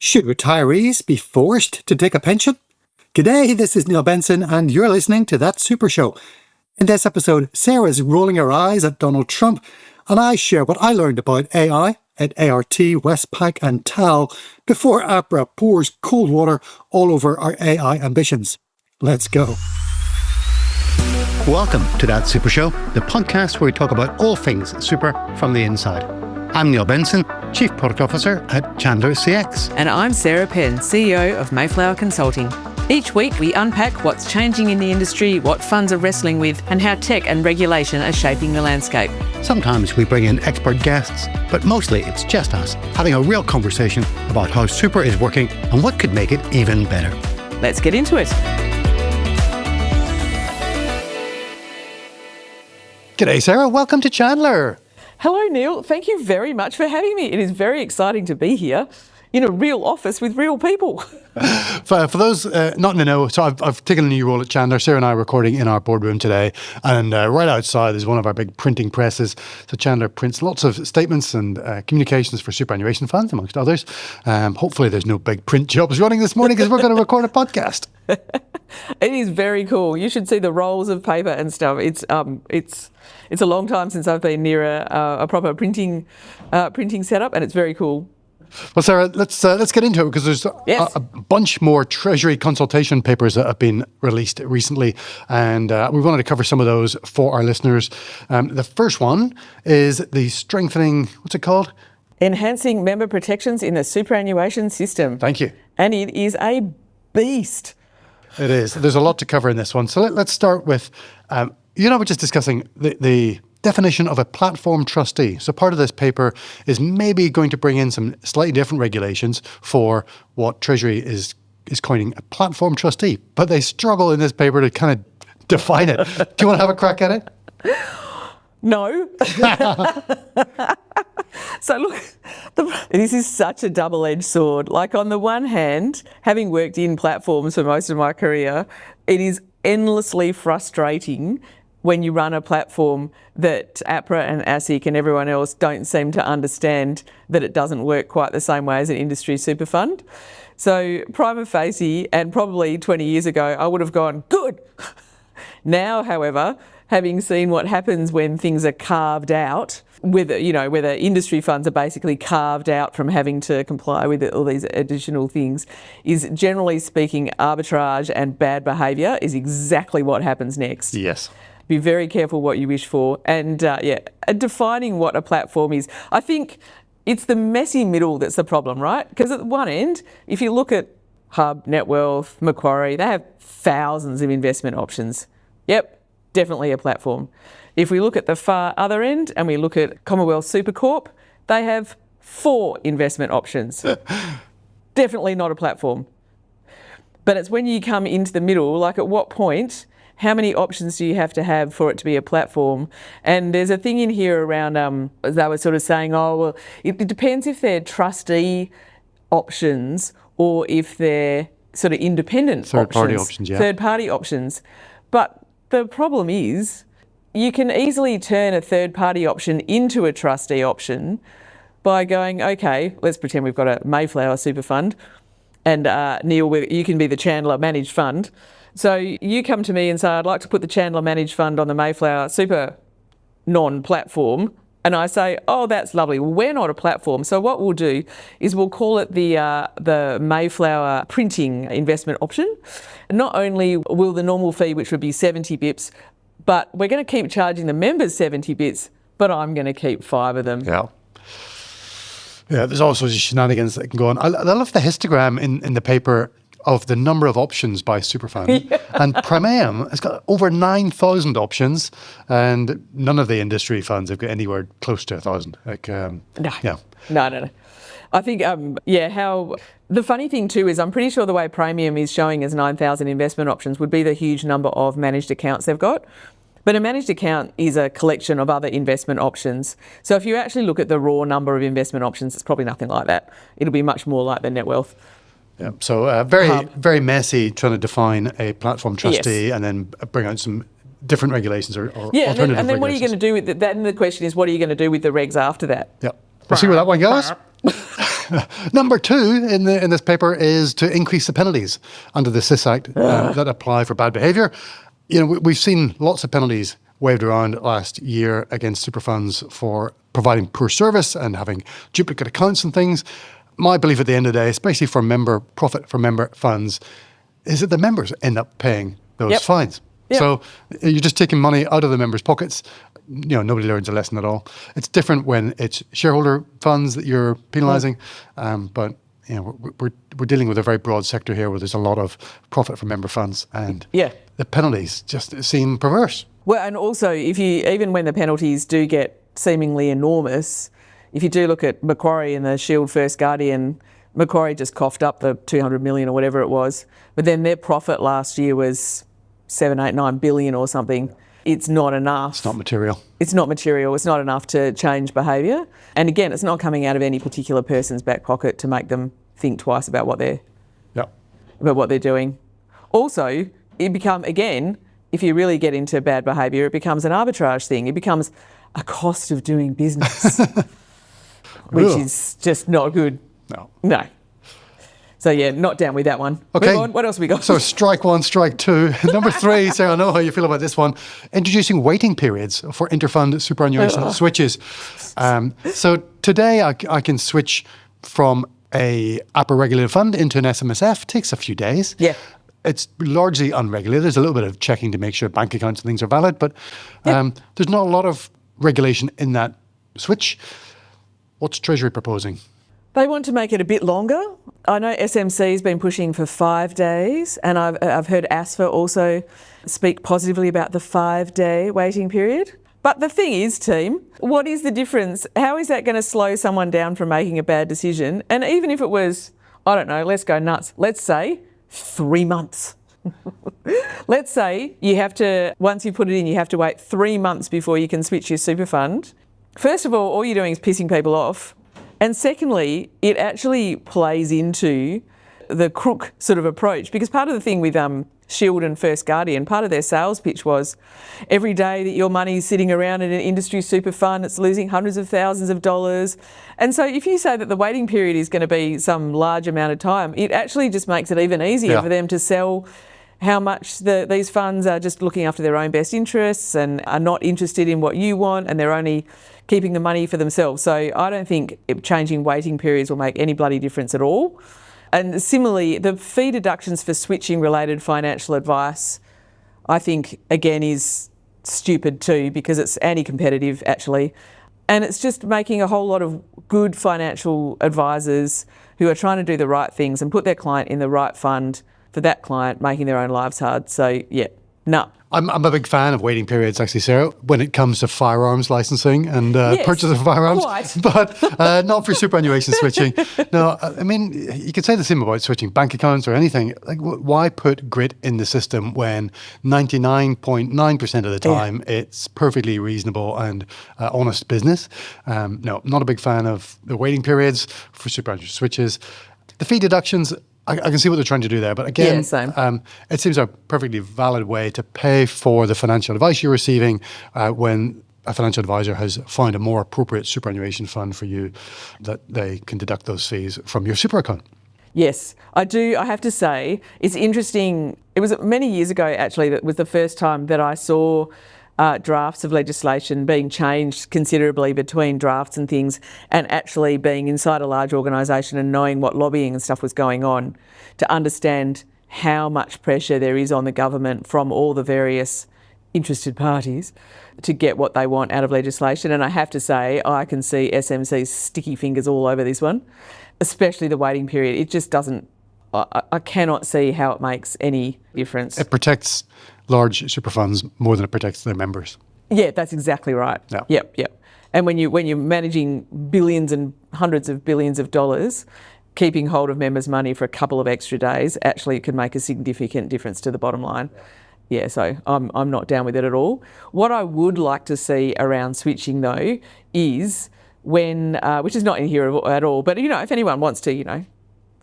Should retirees be forced to take a pension? G'day, this is Neil Benson and you're listening to That Super Show. In this episode, Sarah's rolling her eyes at Donald Trump and I share what I learned about AI at ART, Westpac and TAL before APRA pours cold water all over our AI ambitions. Let's go. Welcome to That Super Show, the podcast where we talk about all things super from the inside. I'm Neil Benson, Chief Product Officer at Chandler CX. And I'm Sarah Penn, CEO of Mayflower Consulting. Each week we unpack what's changing in the industry, what funds are wrestling with, and how tech and regulation are shaping the landscape. Sometimes we bring in expert guests, but mostly it's just us having a real conversation about how super is working and what could make it even better. Let's get into it. G'day, Sarah. Welcome to Chandler. Hello, Neil. Thank you very much for having me. It is very exciting to be here in a real office with real people. For those not in the know, so I've taken a new role at Chandler. Sarah and I are recording in our boardroom today, and right outside is one of our big printing presses. So Chandler prints lots of statements and communications for superannuation funds, amongst others. Hopefully there's no big print jobs running this morning because we're going to record a podcast. It is very cool. You should see the rolls of paper and stuff. It's a long time since I've been near a proper printing setup, and it's very cool. Well, Sarah, let's get into it because there's a bunch more Treasury consultation papers that have been released recently, and we wanted to cover some of those for our listeners. The first one is the strengthening, what's it called? Enhancing member protections in the superannuation system. Thank you. And it is a beast. It is. There's a lot to cover in this one. So let's start with, we're just discussing the definition of a platform trustee. So part of this paper is maybe going to bring in some slightly different regulations for what Treasury is coining a platform trustee. But they struggle in this paper to kind of define it. Do you want to have a crack at it? No. So look, this is such a double-edged sword. Like on the one hand, having worked in platforms for most of my career, it is endlessly frustrating when you run a platform that APRA and ASIC and everyone else don't seem to understand that it doesn't work quite the same way as an industry super fund. So prima facie, and probably 20 years ago, I would have gone, good. Now, however, having seen what happens when things are carved out, whether industry funds are basically carved out from having to comply with all these additional things, is generally speaking, arbitrage and bad behaviour is exactly what happens next. Yes. Be very careful what you wish for. And defining what a platform is. I think it's the messy middle that's the problem, right? Because at one end, if you look at Hub, Netwealth, Macquarie, they have thousands of investment options. Yep, definitely a platform. If we look at the far other end and we look at Commonwealth Supercorp, they have 4 investment options. Definitely not a platform. But it's when you come into the middle, like at what point, how many options do you have to have for it to be a platform? And there's a thing in here around, they were sort of saying, it depends if they're trustee options or if they're sort of independent Third-party options, yeah. Third-party options. But the problem is, you can easily turn a third-party option into a trustee option by going, okay, let's pretend we've got a Mayflower super fund, and Neil, you can be the Chandler managed fund. So you come to me and say, I'd like to put the Chandler managed fund on the Mayflower super non-platform, and I say, oh, that's lovely. Well, we're not a platform. So what we'll do is we'll call it the Mayflower printing investment option. Not only will the normal fee, which would be 70 bips, but we're going to keep charging the members 70 bits, but I'm going to keep 5 of them. Yeah. Yeah, there's all sorts of shenanigans that can go on. I love the histogram in the paper of the number of options by superfund. Yeah. And Primeum has got over 9,000 options, and none of the industry funds have got anywhere close to 1,000. No. I think, the funny thing too is I'm pretty sure the way Praemium is showing as 9,000 investment options would be the huge number of managed accounts they've got. But a managed account is a collection of other investment options. So if you actually look at the raw number of investment options, it's probably nothing like that. It'll be much more like the Netwealth. Yeah, so very messy trying to define a platform trustee and then bring out some different regulations or alternative regulations. And then what are you going to do with that? And the question is, what are you going to do with the regs after that? Yeah, we'll see where that one goes. Number 2 in this paper is to increase the penalties under the SIS Act that apply for bad behaviour. We've seen lots of penalties waved around last year against super funds for providing poor service and having duplicate accounts and things. My belief at the end of the day, especially for profit for member funds, is that the members end up paying those fines. Yep. So you're just taking money out of the members' pockets. Nobody learns a lesson at all. It's different when it's shareholder funds that you're penalising, but we're dealing with a very broad sector here where there's a lot of profit from member funds, and the penalties just seem perverse. Well, and also even when the penalties do get seemingly enormous, if you do look at Macquarie and the Shield First Guardian, Macquarie just coughed up the 200 million or whatever it was, but then their profit last year was 7, 8, 9 billion or something. It's not enough. It's not material. It's not material. It's not enough to change behaviour. And again, it's not coming out of any particular person's back pocket to make them think twice about what they're doing. Also, if you really get into bad behaviour, it becomes an arbitrage thing. It becomes a cost of doing business, which is just not good. No. So not down with that one. Okay. Move on. What else have we got? So strike 1, strike 2. Number 3, Sarah, I know how you feel about this one. Introducing waiting periods for interfund superannuation switches. So today I can switch from a APRA regulated fund into an SMSF. It takes a few days. Yeah. It's largely unregulated. There's a little bit of checking to make sure bank accounts and things are valid, but there's not a lot of regulation in that switch. What's Treasury proposing? They want to make it a bit longer. I know SMC has been pushing for 5 days, and I've heard ASFA also speak positively about the 5-day waiting period. But the thing is, team, what is the difference? How is that going to slow someone down from making a bad decision? And even if it was, I don't know, let's go nuts. Let's say 3 months. Let's say once you put it in, you have to wait 3 months before you can switch your super fund. First of all you're doing is pissing people off. And secondly, it actually plays into the crook sort of approach, because part of the thing with Shield and First Guardian, part of their sales pitch was every day that your money is sitting around in an industry super fund, it's losing hundreds of thousands of dollars. And so if you say that the waiting period is going to be some large amount of time, it actually just makes it even easier for them to sell how much these funds are just looking after their own best interests and are not interested in what you want, and they're only keeping the money for themselves. So I don't think changing waiting periods will make any bloody difference at all. And similarly, the fee deductions for switching related financial advice, I think, again, is stupid too, because it's anti-competitive actually. And it's just making a whole lot of good financial advisors who are trying to do the right things and put their client in the right fund for that client, making their own lives hard. So no. I'm a big fan of waiting periods, actually, Sarah, when it comes to firearms licensing and purchase of firearms, but not for superannuation switching. No, I mean, you could say the same about switching bank accounts or anything. Like, why put grit in the system when 99.9% of the time it's perfectly reasonable and honest business? No, not a big fan of the waiting periods for superannuation switches. The fee deductions, I can see what they're trying to do there, but again, it seems a perfectly valid way to pay for the financial advice you're receiving when a financial advisor has found a more appropriate superannuation fund for you, that they can deduct those fees from your super account. Yes, I do. I have to say, it's interesting. It was many years ago, actually, that was the first time that I saw drafts of legislation being changed considerably between drafts and things, and actually being inside a large organisation and knowing what lobbying and stuff was going on, to understand how much pressure there is on the government from all the various interested parties to get what they want out of legislation. And I have to say, I can see SMC's sticky fingers all over this one, especially the waiting period. It just doesn't, I cannot see how it makes any difference. It protects large super funds more than it protects their members. Yeah, that's exactly right. Yeah. Yep. And when you're managing billions and hundreds of billions of dollars, keeping hold of members' money for a couple of extra days actually could make a significant difference to the bottom line. Yeah, so I'm not down with it at all. What I would like to see around switching though is when, which is not in here at all, but if anyone wants to,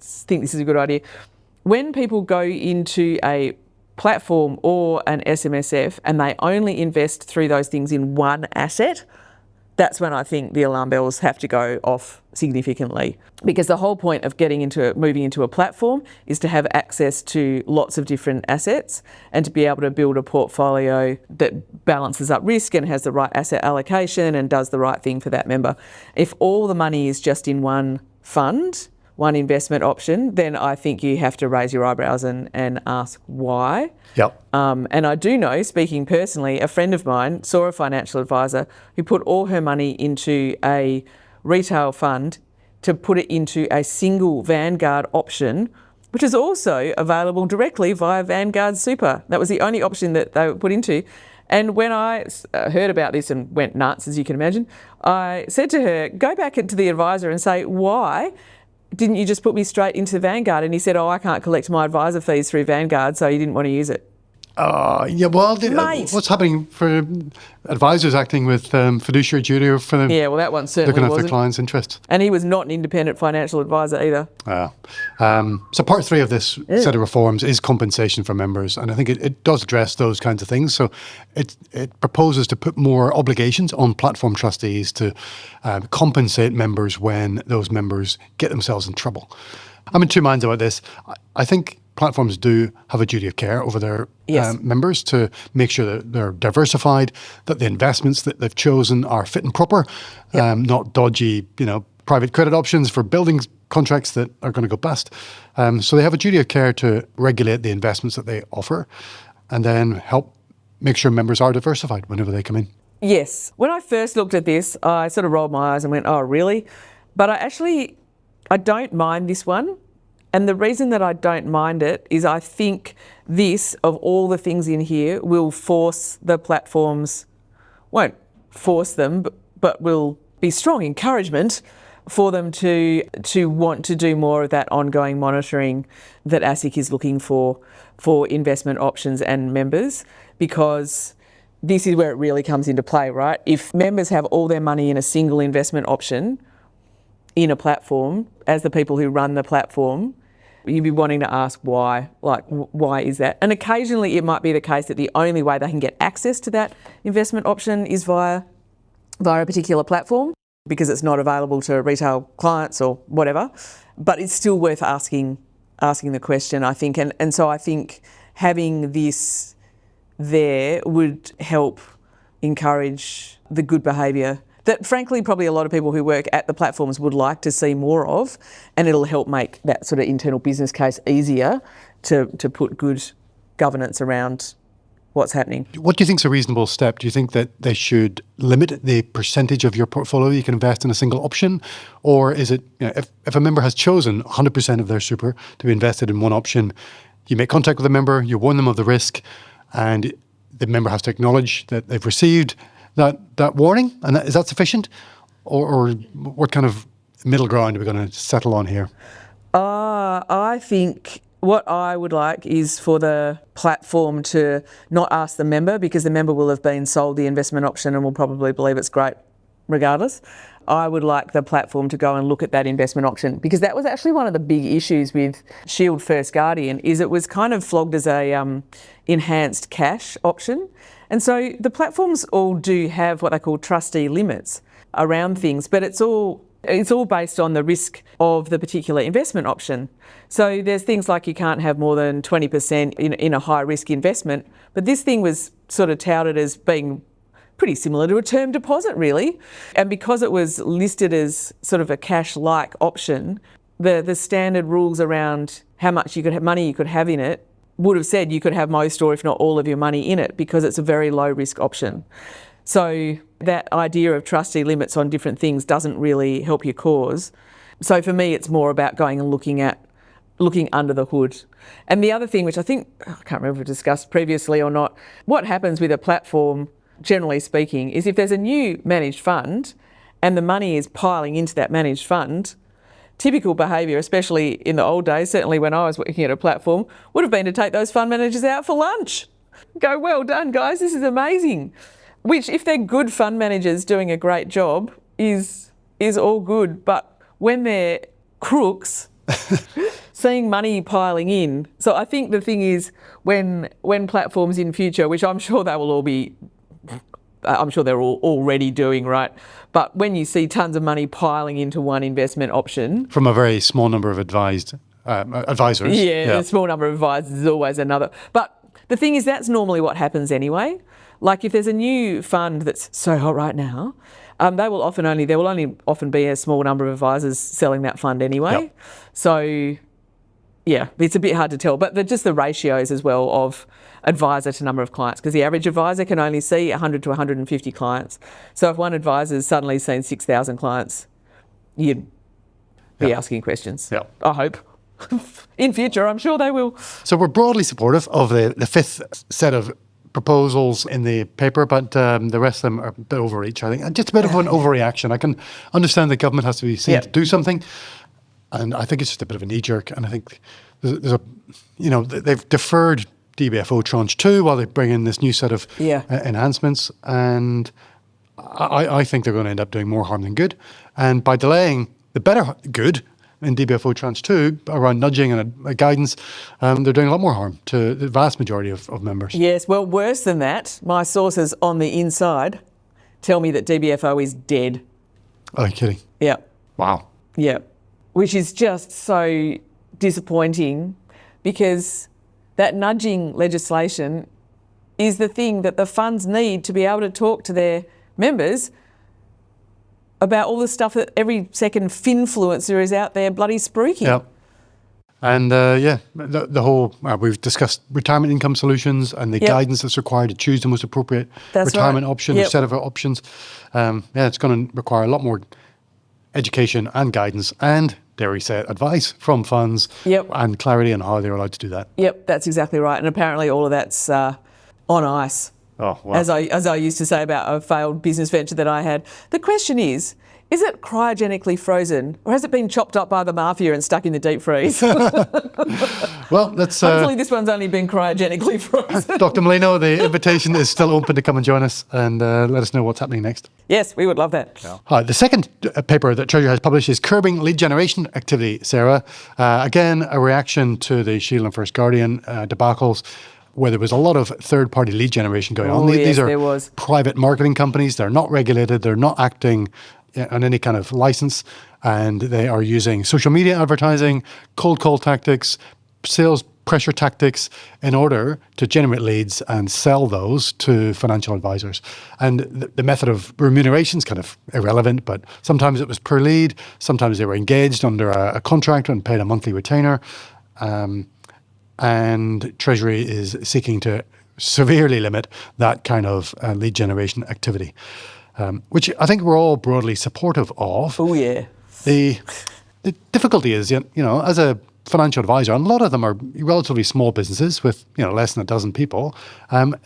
think this is a good idea, when people go into a platform or an SMSF and they only invest through those things in one asset, that's when I think the alarm bells have to go off significantly. Because the whole point of moving into a platform is to have access to lots of different assets and to be able to build a portfolio that balances up risk and has the right asset allocation and does the right thing for that member. If all the money is just in one fund, one investment option, then I think you have to raise your eyebrows and ask why. Yep. And I do know, speaking personally, a friend of mine saw a financial advisor who put all her money into a retail fund to put it into a single Vanguard option, which is also available directly via Vanguard Super. That was the only option that they were put into. And when I heard about this and went nuts, as you can imagine, I said to her, go back into the advisor and say, why didn't you just put me straight into Vanguard? And he said, I can't collect my advisor fees through Vanguard, so he didn't want to use it. Yeah, well, what's happening for advisors acting with fiduciary duty for them? Yeah, well, that one certainly looking wasn't. after clients' interests. And he was not an independent financial advisor either. So part 3 of this set of reforms is compensation for members, and I think it does address those kinds of things. So it proposes to put more obligations on platform trustees to compensate members when those members get themselves in trouble. I'm in two minds about this. I think platforms do have a duty of care over their members to make sure that they're diversified, that the investments that they've chosen are fit and proper, not dodgy, private credit options for building contracts that are going to go bust. So they have a duty of care to regulate the investments that they offer and then help make sure members are diversified whenever they come in. Yes. When I first looked at this, I sort of rolled my eyes and went, oh, really? But I don't mind this one. And the reason that I don't mind it is I think this, of all the things in here, will force the platforms, won't force them, but will be strong encouragement for them to want to do more of that ongoing monitoring that ASIC is looking for investment options and members, because this is where it really comes into play, right? If members have all their money in a single investment option in a platform, as the people who run the platform, you'd be wanting to ask why, why is that? And occasionally it might be the case that the only way they can get access to that investment option is via a particular platform because it's not available to retail clients or whatever. But it's still worth asking the question, I think. And so I think having this there would help encourage the good behaviour that frankly probably a lot of people who work at the platforms would like to see more of, and it'll help make that sort of internal business case easier to put good governance around what's happening. What do you think is a reasonable step? Do you think that they should limit the percentage of your portfolio you can invest in a single option? Or is it, if a member has chosen 100% of their super to be invested in one option, you make contact with the member, you warn them of the risk, and the member has to acknowledge that they've received that warning, and is that sufficient? Or what kind of middle ground are we going to settle on here? I think what I would like is for the platform to not ask the member, because the member will have been sold the investment option and will probably believe it's great regardless. I would like the platform to go and look at that investment option, because that was actually one of the big issues with Shield First Guardian, is it was kind of flogged as a enhanced cash option. And so the platforms all do have what they call trustee limits around things, but it's all based on the risk of the particular investment option. So there's things like you can't have more than 20% in a high risk investment, but this thing was sort of touted as being pretty similar to a term deposit, really. And because it was listed as sort of a cash-like option, the standard rules around how much money you could have in it would have said you could have most or if not all of your money in it, because it's a very low risk option. So that idea of trustee limits on different things doesn't really help your cause. So for me, it's more about going and looking under the hood. And the other thing, which I think, I can't remember if we discussed previously or not, what happens with a platform, generally speaking, is if there's a new managed fund and the money is piling into that managed fund, typical behaviour, especially in the old days, certainly when I was working at a platform, would have been to take those fund managers out for lunch. Go, well done, guys, this is amazing. Which, if they're good fund managers doing a great job, is all good. But when they're crooks, seeing money piling in. So I think the thing is, when platforms in future, which I'm sure they will all be I'm sure they're all already doing, right? But when you see tons of money piling into one investment option, From a very small number of advisors. a small number of advisors is always another. But the thing is, that's normally what happens anyway. Like if there's a new fund that's so hot right now, there will only often be a small number of advisors selling that fund anyway. Yep. So, yeah, it's a bit hard to tell. But just the ratios as well of advisor to number of clients, because the average advisor can only see 100 to 150 clients. So if one advisor's suddenly seen 6,000 clients, you'd be asking questions. Yeah. I hope. In future, I'm sure they will. So we're broadly supportive of the fifth set of proposals in the paper, but the rest of them are a bit overreach, I think. And just a bit of an overreaction. I can understand the government has to be seen to do something, and I think it's just a bit of a knee-jerk. And I think they've deferred DBFO Tranche 2 while they bring in this new set of enhancements, and I think they're going to end up doing more harm than good. And by delaying the better good in DBFO Tranche 2 around nudging and guidance, they're doing a lot more harm to the vast majority of members. Yes, well, worse than that, my sources on the inside tell me that DBFO is dead. Are you kidding? Yeah. Wow. Yeah. Which is just so disappointing, because that nudging legislation is the thing that the funds need to be able to talk to their members about all the stuff that every second finfluencer is out there bloody spruiking. Yeah. And the whole, we've discussed retirement income solutions and the guidance that's required to choose the most appropriate retirement option or set of options. It's going to require a lot more education and guidance and, dare we say, advice from funds and clarity on how they're allowed to do that. Yep, that's exactly right. And apparently all of that's on ice. Oh, wow. As I used to say about a failed business venture that I had. The question is it cryogenically frozen, or has it been chopped up by the mafia and stuck in the deep freeze? Well, that's... Hopefully this one's only been cryogenically frozen. Dr. Molino, the invitation is still open to come and join us and let us know what's happening next. Yes, we would love that. Yeah. The second paper that Treasury has published is Curbing Lead Generation Activity, Sarah. Again, a reaction to the Shield and First Guardian debacles, where there was a lot of third-party lead generation going on. These are private marketing companies. They're not regulated. They're not acting on any kind of license, and they are using social media advertising, cold call tactics, sales pressure tactics in order to generate leads and sell those to financial advisors. And the method of remuneration is kind of irrelevant, but sometimes it was per lead, sometimes they were engaged under a contract and paid a monthly retainer. And Treasury is seeking to severely limit that kind of lead generation activity, which I think we're all broadly supportive of. Oh, yeah. The difficulty is, as a financial advisor, and a lot of them are relatively small businesses with, less than a dozen people,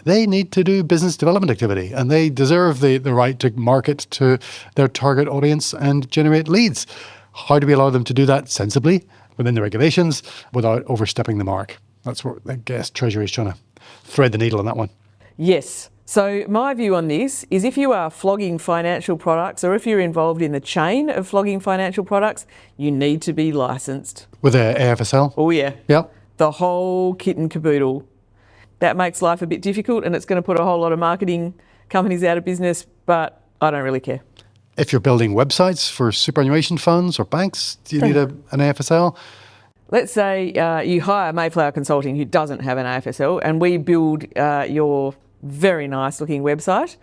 they need to do business development activity, and they deserve the right to market to their target audience and generate leads. How do we allow them to do that sensibly within the regulations without overstepping the mark? That's what I guess Treasury is trying to thread the needle on that one. Yes. So my view on this is, if you are flogging financial products, or if you're involved in the chain of flogging financial products, you need to be licensed. With a AFSL? Oh, yeah. Yep. The whole kit and caboodle. That makes life a bit difficult, and it's going to put a whole lot of marketing companies out of business, but I don't really care. If you're building websites for superannuation funds or banks, do you need an AFSL? Let's say you hire Mayflower Consulting, who doesn't have an AFSL, and we build your very nice looking website,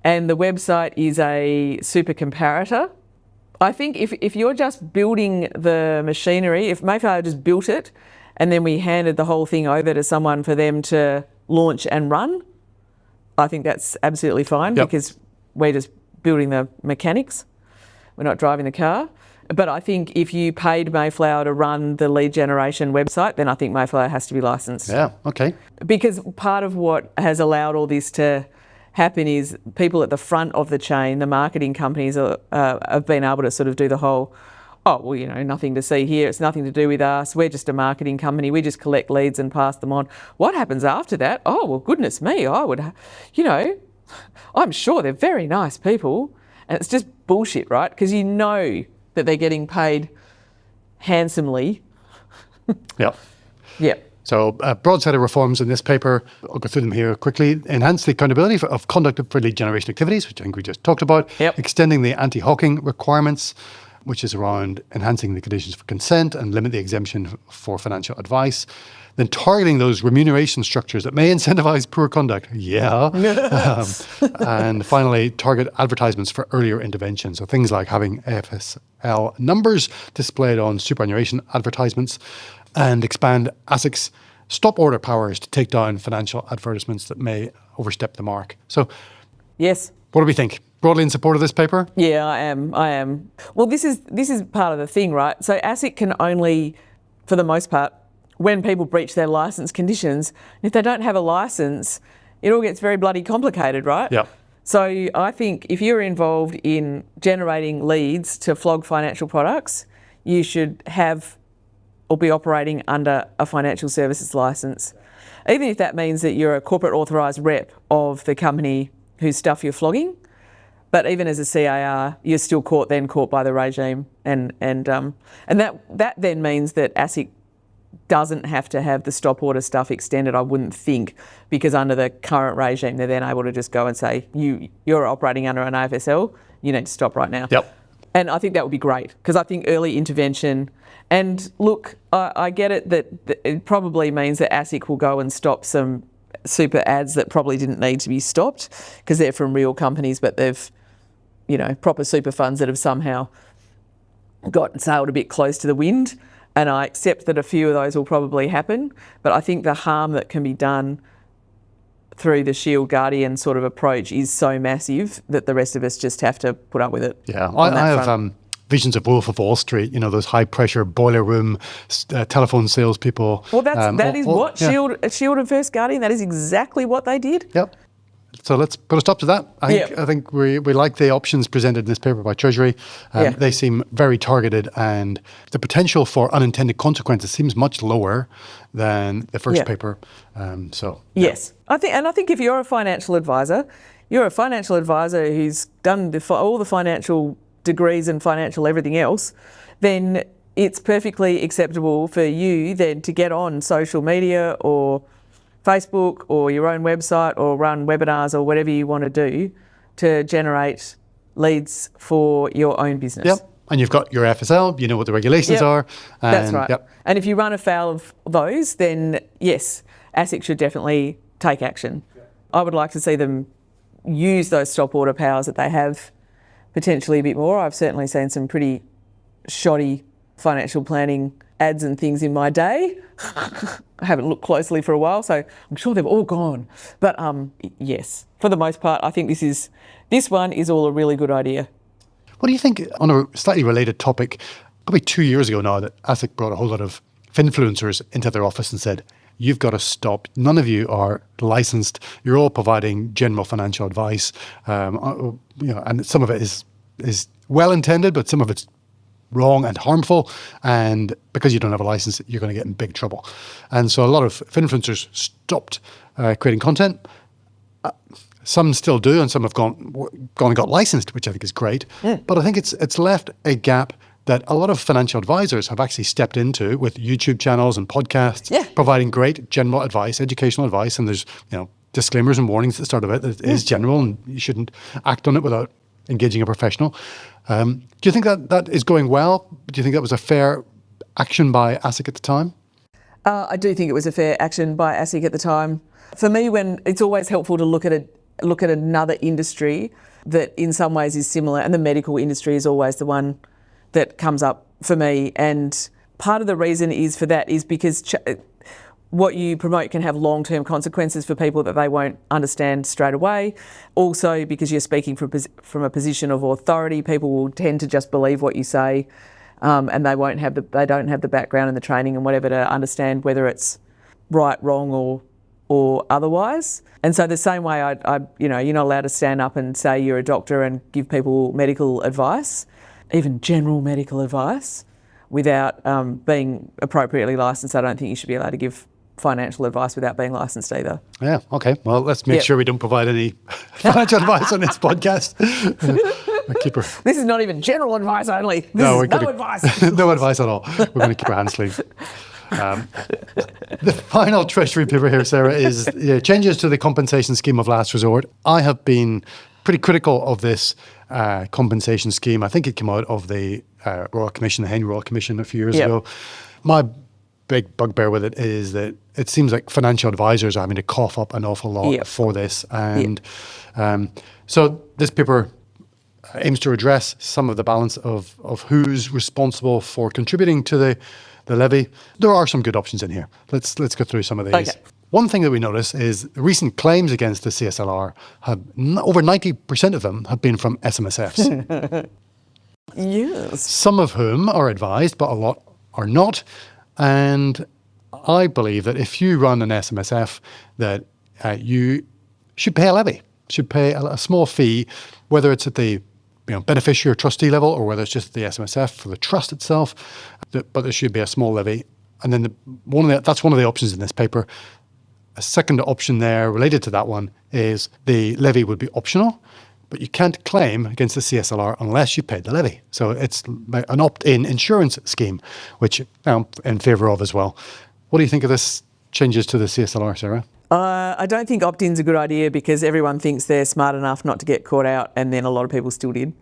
and the website is a super comparator. I think if you're just building the machinery, if Mayflower just built it and then we handed the whole thing over to someone for them to launch and run, I think that's absolutely fine, because we're just building the mechanics. We're not driving the car. But I think if you paid Mayflower to run the lead generation website, then I think Mayflower has to be licensed. Yeah, okay. Because part of what has allowed all this to happen is people at the front of the chain, the marketing companies, have been able to sort of do the whole, nothing to see here, it's nothing to do with us, we're just a marketing company, we just collect leads and pass them on. What happens after that? Oh, well, goodness me, I'm sure they're very nice people. And it's just bullshit, right? Because you know that they're getting paid handsomely. Yeah. Yeah. So a broad set of reforms in this paper. I'll go through them here quickly. Enhance the accountability of conduct for lead generation activities, which I think we just talked about. Yep. Extending the anti-hawking requirements, which is around enhancing the conditions for consent and limit the exemption for financial advice. Then targeting those remuneration structures that may incentivize poor conduct. Yeah. And finally, target advertisements for earlier intervention. So things like having FSL numbers displayed on superannuation advertisements, and expand ASIC's stop order powers to take down financial advertisements that may overstep the mark. So, Yes. what do we think? Broadly in support of this paper? Yeah, I am. Well, this is part of the thing, right? So ASIC can only, for the most part, when people breach their licence conditions, if they don't have a licence, it all gets very bloody complicated, right? Yeah. So I think if you're involved in generating leads to flog financial products, you should have or be operating under a financial services licence. Even if that means that you're a corporate authorised rep of the company whose stuff you're flogging, but even as a CAR, you're still caught by the regime, and that then means that ASIC doesn't have to have the stop order stuff extended, I wouldn't think, because under the current regime, they're then able to just go and say, you're operating under an AFSL, you need to stop right now. Yep. And I think that would be great, because I think early intervention, and look, I get it that it probably means that ASIC will go and stop some super ads that probably didn't need to be stopped because they're from real companies, but they've, proper super funds that have somehow got sailed a bit close to the wind. And I accept that a few of those will probably happen, but I think the harm that can be done through the Shield Guardian sort of approach is so massive that the rest of us just have to put up with it. Yeah, I have visions of Wolf of Wall Street, those high-pressure boiler room telephone salespeople. Well, that is what Shield and First Guardian, that is exactly what they did. Yep. So let's put a stop to that. I think we like the options presented in this paper by Treasury. They seem very targeted, and the potential for unintended consequences seems much lower than the first paper. Yes. I think if you're a financial advisor, who's done all the financial degrees and financial everything else, then it's perfectly acceptable for you then to get on social media or Facebook or your own website or run webinars or whatever you want to do to generate leads for your own business. Yep. And you've got your FSL, you know what the regulations are. And, that's right. Yep. And if you run afoul of those, then yes, ASIC should definitely take action. I would like to see them use those stop order powers that they have potentially a bit more. I've certainly seen some pretty shoddy financial planning ads and things in my day. I haven't looked closely for a while, so I'm sure they've all gone. But yes, for the most part, I think this one is all a really good idea. What do you think, on a slightly related topic, probably 2 years ago now, that ASIC brought a whole lot of finfluencers into their office and said, you've got to stop. None of you are licensed. You're all providing general financial advice. And some of it is well-intended, but some of it's wrong and harmful, and because you don't have a license, you're going to get in big trouble. And so a lot of influencers stopped creating content. Some still do, and some have gone and got licensed, which I think is great. Yeah. But I think it's left a gap that a lot of financial advisors have actually stepped into with YouTube channels and podcasts, providing great general advice, educational advice, and there's disclaimers and warnings at the start of it that it is general and you shouldn't act on it without engaging a professional. Do you think that is going well? Do you think that was a fair action by ASIC at the time? I do think it was a fair action by ASIC at the time. For me, when it's always helpful to look at another industry that in some ways is similar, and the medical industry is always the one that comes up for me. And part of the reason is because what you promote can have long-term consequences for people that they won't understand straight away. Also, because you're speaking from a position of authority, people will tend to just believe what you say, and they don't have the background and the training and whatever to understand whether it's right, wrong, or otherwise. And so the same way, you're not allowed to stand up and say you're a doctor and give people medical advice, even general medical advice, without being appropriately licensed. I don't think you should be allowed to give financial advice without being licensed either. Yeah, okay. Well, let's make sure we don't provide any financial advice on this podcast. This is not even general advice only. This is no advice. No advice at all. We're going to keep our hands clean. The final Treasury paper here, Sarah, is changes to the compensation scheme of last resort. I have been pretty critical of this compensation scheme. I think it came out of the Royal Commission, the Hen Royal Commission a few years ago. My big bugbear with it is that it seems like financial advisors are having to cough up an awful lot for this. And so this paper aims to address some of the balance of who's responsible for contributing to the levy. There are some good options in here. Let's go through some of these. Okay. One thing that we notice is recent claims against the CSLR have over 90% of them have been from SMSFs. Yes. Some of whom are advised, but a lot are not. And I believe that if you run an SMSF, that you should pay a levy, should pay a small fee, whether it's at the beneficiary or trustee level, or whether it's just the SMSF for the trust itself. But there should be a small levy. And then that's one of the options in this paper. A second option there related to that one is the levy would be optional, but you can't claim against the CSLR unless you paid the levy. So it's an opt-in insurance scheme, which I'm in favour of as well. What do you think of this changes to the CSLR, Sarah? I don't think opt-in's a good idea because everyone thinks they're smart enough not to get caught out, and then a lot of people still did.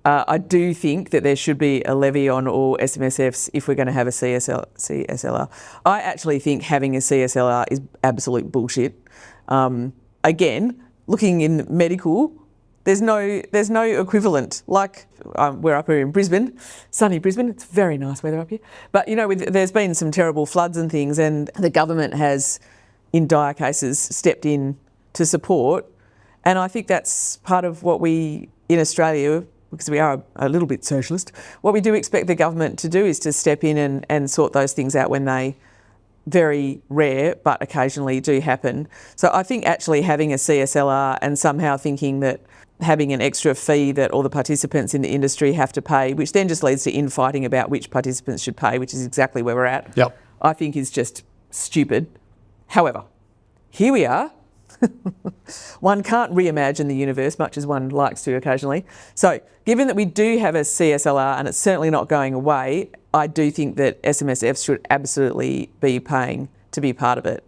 I do think that there should be a levy on all SMSFs if we're going to have a CSLR. I actually think having a CSLR is absolute bullshit. Again, looking in medical, there's no equivalent. Like we're up here in Brisbane, sunny Brisbane. It's very nice weather up here. But there's been some terrible floods and things, and the government has, in dire cases, stepped in to support. And I think that's part of what we in Australia, because we are a little bit socialist, what we do expect the government to do is to step in and sort those things out when they, very rare, but occasionally do happen. So I think actually having a CSLR and somehow thinking that having an extra fee that all the participants in the industry have to pay, which then just leads to infighting about which participants should pay, which is exactly where we're at, I think is just stupid. However, here we are. One can't reimagine the universe, much as one likes to occasionally. So given that we do have a CSLR and it's certainly not going away, I do think that SMSFs should absolutely be paying to be part of it.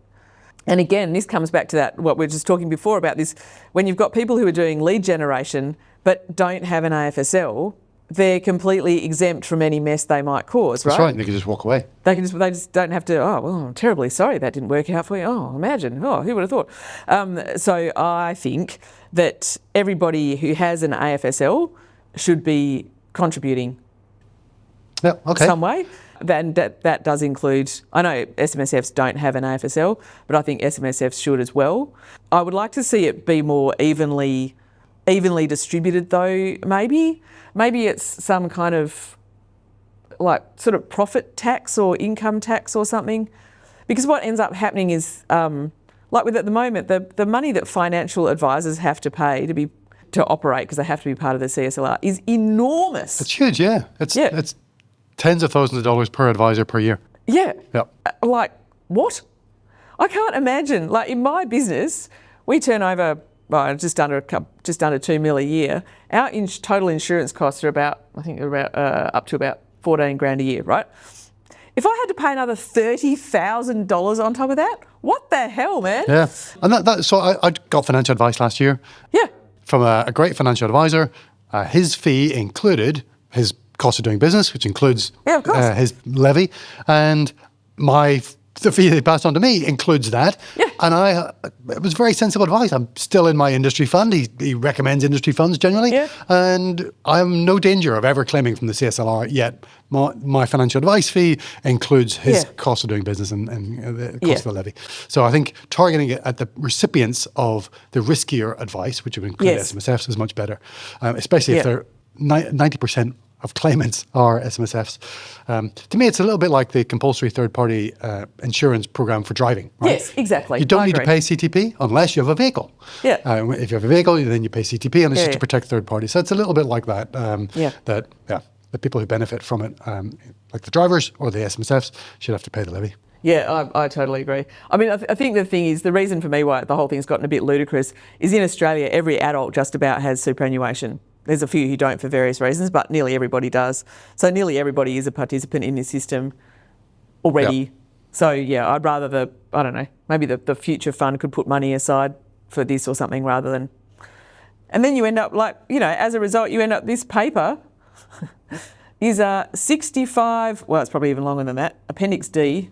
And again, this comes back to that, what we were just talking before about this, when you've got people who are doing lead generation but don't have an AFSL, they're completely exempt from any mess they might cause, right? That's right, they can just walk away. They just don't have to, I'm terribly sorry that didn't work out for you. Imagine, who would have thought? So I think that everybody who has an AFSL should be contributing some way. Then that does include, I know SMSFs don't have an AFSL, but I think SMSFs should as well. I would like to see it be more evenly distributed though, maybe. Maybe it's some kind of like sort of profit tax or income tax or something. Because what ends up happening is, like with at the moment, the money that financial advisors have to pay to operate, because they have to be part of the CSLR, is enormous. It's huge, yeah. It's tens of thousands of dollars per advisor per year. Yeah. Yep. Like, what? I can't imagine. Like in my business, we turn over just under 2 mil a year. Our total insurance costs are up to about 14 grand a year, right? If I had to pay another $30,000 on top of that, what the hell, man? Yeah, and so I got financial advice last year. Yeah. From a great financial advisor. His fee included his cost of doing business, which includes his levy, and the fee they passed on to me includes that. Yeah. And it was very sensible advice. I'm still in my industry fund. He recommends industry funds generally. Yeah. And I'm no danger of ever claiming from the CSLR yet. My financial advice fee includes his cost of doing business and the cost of the levy. So I think targeting it at the recipients of the riskier advice, which would include SMSFs, is much better, especially if they're 90% of claimants are SMSFs. To me, it's a little bit like the compulsory third-party insurance program for driving. Right? Yes, exactly. You don't need to pay CTP unless you have a vehicle. Yeah. If you have a vehicle, then you pay CTP, and it's just to protect third parties. So it's a little bit like that. The people who benefit from it, like the drivers or the SMSFs, should have to pay the levy. Yeah, I totally agree. I mean, I think the thing is, the reason for me why the whole thing's gotten a bit ludicrous is in Australia, every adult just about has superannuation. There's a few who don't for various reasons, but nearly everybody does. So nearly everybody is a participant in this system already. Yep. So, yeah, I'd rather maybe the future fund could put money aside for this or something rather than... And then you end up as a result, this paper is 65, well, it's probably even longer than that, Appendix D,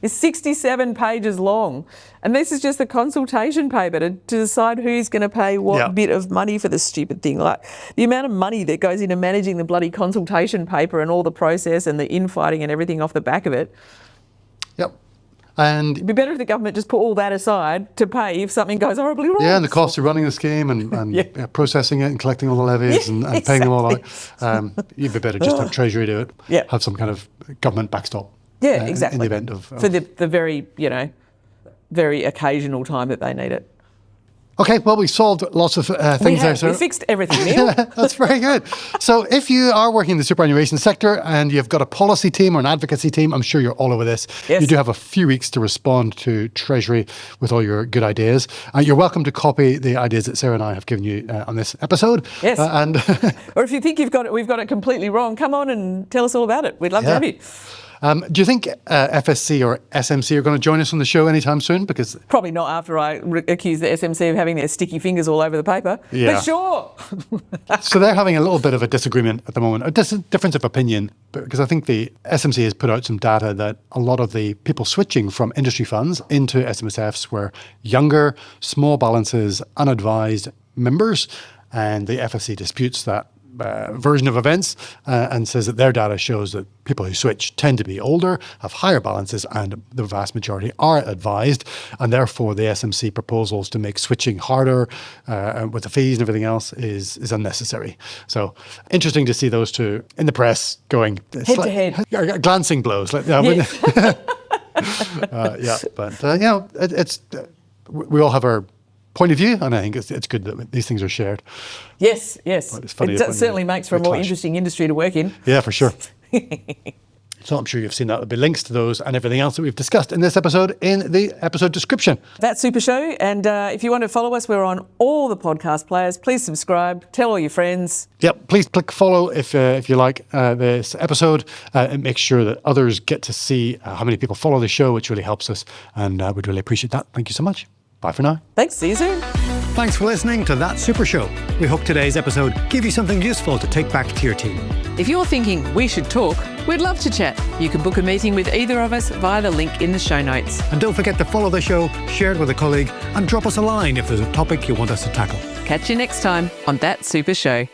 is 67 pages long. And this is just a consultation paper to decide who's going to pay what bit of money for this stupid thing. Like, the amount of money that goes into managing the bloody consultation paper and all the process and the infighting and everything off the back of it. Yep. And it'd be better if the government just put all that aside to pay if something goes horribly wrong. Yeah, and the cost of running the scheme and processing it and collecting all the levies and paying them all out. You'd be better just have Treasury do it. Yeah. Have some kind of government backstop. Yeah, exactly. In the event of... For the very, very occasional time that they need it. Okay, well, we solved lots of things there. So we fixed everything, Neil. That's very good. So if you are working in the superannuation sector and you've got a policy team or an advocacy team, I'm sure you're all over this. Yes. You do have a few weeks to respond to Treasury with all your good ideas. You're welcome to copy the ideas that Sarah and I have given you on this episode. Yes. And or if you think we've got it completely wrong, come on and tell us all about it. We'd love to have you. Do you think FSC or SMC are going to join us on the show anytime soon? Because probably not after I accuse the SMC of having their sticky fingers all over the paper. Yeah. But sure. So they're having a little bit of a disagreement at the moment, a difference of opinion, because I think the SMC has put out some data that a lot of the people switching from industry funds into SMSFs were younger, small balances, unadvised members, and the FSC disputes that version of events and says that their data shows that people who switch tend to be older, have higher balances, and the vast majority are advised, and therefore the SMC proposals to make switching harder with the fees and everything else is unnecessary. So interesting to see those two in the press going head to head, glancing blows. It's we all have our point of view, and I think it's good that these things are shared. Yes. But it's funny it certainly makes for a more interesting industry to work in. Yeah, for sure. So I'm sure you've seen that. There'll be links to those and everything else that we've discussed in this episode in the episode description. That's Super Show. And if you want to follow us, we're on all the podcast players. Please subscribe. Tell all your friends. Yep. Please click follow if you like this episode. And make sure that others get to see how many people follow the show, which really helps us. And we'd really appreciate that. Thank you so much. Bye for now. Thanks. See you soon. Thanks for listening to That Super Show. We hope today's episode gave you something useful to take back to your team. If you're thinking we should talk, we'd love to chat. You can book a meeting with either of us via the link in the show notes. And don't forget to follow the show, share it with a colleague, and drop us a line if there's a topic you want us to tackle. Catch you next time on That Super Show.